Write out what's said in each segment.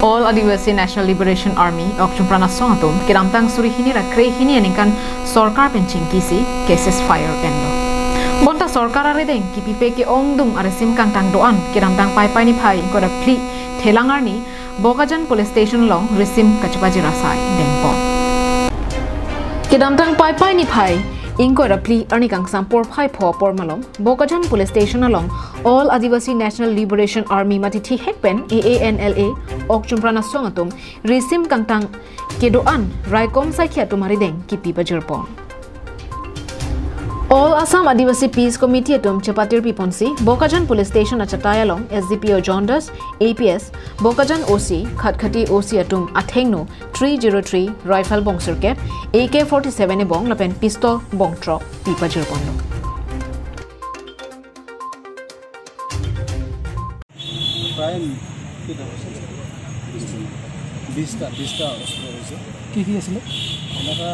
All Adivasi National Liberation Army Okchum Prana Song Atum Kiramtang Surihini Rakre Hini Anikan Sorkar Penching Kisi Cases Fire Endo Bonta Sorkar Aredeng Kipipe Ki Ongdum Arisim Kantang Doan Kiramtang Pai Pai Ni Pai Goda Pli Thelangarni Bokajan Police Station Long Risim Kachepajir Asai Dengpon Kiramtang Pai Pai Ni Pai Inko Rapli Ernikang Sampor Pai Po Pormalong Bokajan Police Station along All Adivasi National Liberation Army Matiti Hekpen AANLA Okchum Prana Song Atum Risim Kantang Kedoan Raikom Saikya Tumarideng Kipi Bajerpon All Assam Adivasi Peace Committee Atum Chepatir Piponsi Bokajan Police Station Achatayalong SDPO Jondas APS Bokajan OC Khatkhati OC Atum Athengno 303 Rifle Bongsur Cap AK-47 e bong lapen pistol bong truck pipa jirpondo crime kita bista অস্ত্র হয়েছে কি আছিল এনেকা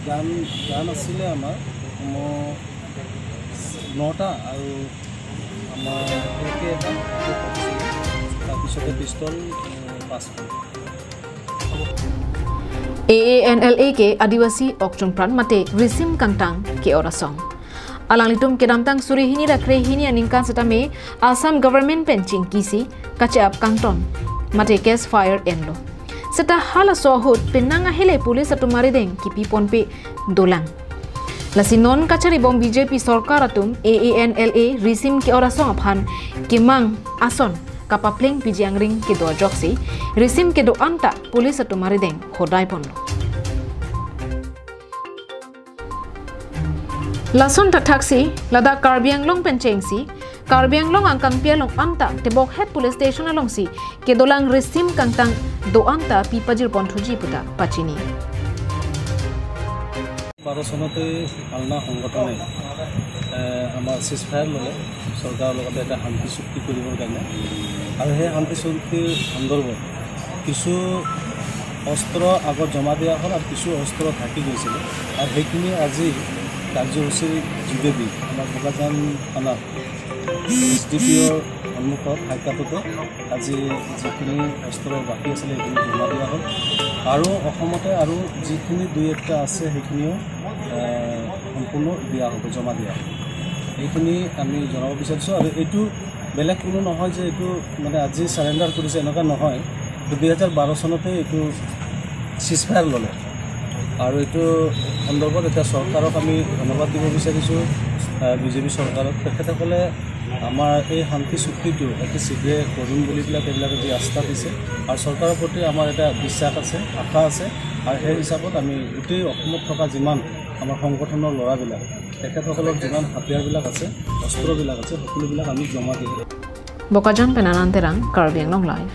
গান আছিলে আমাৰ নটা আৰু আমাৰ এটা তাৰপিছতে পিস্তল 5টা AANLA ke Adivasi Okchum Pran mate Risim Kantang ke orasong Alanglitum Kedamtang Surihini Rakre Hini Aninkan Setame Assam Government Penching Kisi Kachap Kangton Mate Case Fire Enlo Seta hala sohut Penanga Hele Police Atumarideng Kipi Ponpe Dolang Lasinon Kachari Bom BJP Sorkaratum AANLA Risim ke orasong aphan Kimang Ason Kapapling Pijiangring ke doa joksi Risim ke do anta Police Atumarideng Hodai Ponlo Lason Tataksi Lada Karbianglong Penchengsi Karbianglong Angkang Pialong Anta Tebok Head Police Station alongsi Kedolang Risim Kantang Do Anta Pipajir Ponthuji Puta Pachini Parosonate AANLA সংগঠনে আমাৰ সিজফায়াৰ ললে সৰকাৰৰ লগত এটা শান্তি চুক্তি কৰিবৰ কাৰণে আৰু সেই শান্তি চুক্তিৰ সন্দৰ্ভত কিছু অস্ত্ৰ আগত জমা দিয়া হ'ল আৰু কিছু অস্ত্ৰ থাকি গৈছিল আৰু সেইখিনি আজি কাৰ্যসূচীৰ যোগেদি আমাৰ বোকাজান থানা SDPOৰ সন্মুখত হাইকাটতো আজি যিখিনি অস্ত্ৰ বাকী আছিলে সেইখিনি জমা দিয়া হ'ল আৰু অসমতে আৰু যিখিনি দুই একটা আছে সেইখিনিও সম্পূৰ্ণ দিয়া হ'ব জমা দিয়া হ'ব এইখিনি আমি জনাব বিচাৰিছোঁ আৰু এইটো বেলেগ কোনো নহয় যে এইটো মানে আজি সাৰেন্ডাৰ কৰিছে এনেকুৱা নহয় 2012 চনতে এইটো সিজফায়াৰ ল'লে আৰু এইটো সন্দৰ্ভত এটা চৰকাৰক আমি ধন্যবাদ দিব বিচাৰিছোঁ বিজেপি চৰকাৰক তেখেতসকলে আমাৰ এই শান্তি চুক্তিটো অতি শীঘ্ৰে কৰিম বুলি এইবিলাক যি আস্থা দিছে আৰু চৰকাৰৰ প্ৰতি আমাৰ এটা বিশ্বাস আছে আশা আছে আৰু সেই হিচাপত আমি গোটেই অসমত থকা যিমান আমাৰ সংগঠনৰ ল'ৰাবিলাক তেখেতসকলৰ যিমান হাতিয়াৰবিলাক আছে অস্ত্ৰবিলাক আছে সকলোবিলাক আমি জমা দিম Bokajan Penananterang Karbianglong Live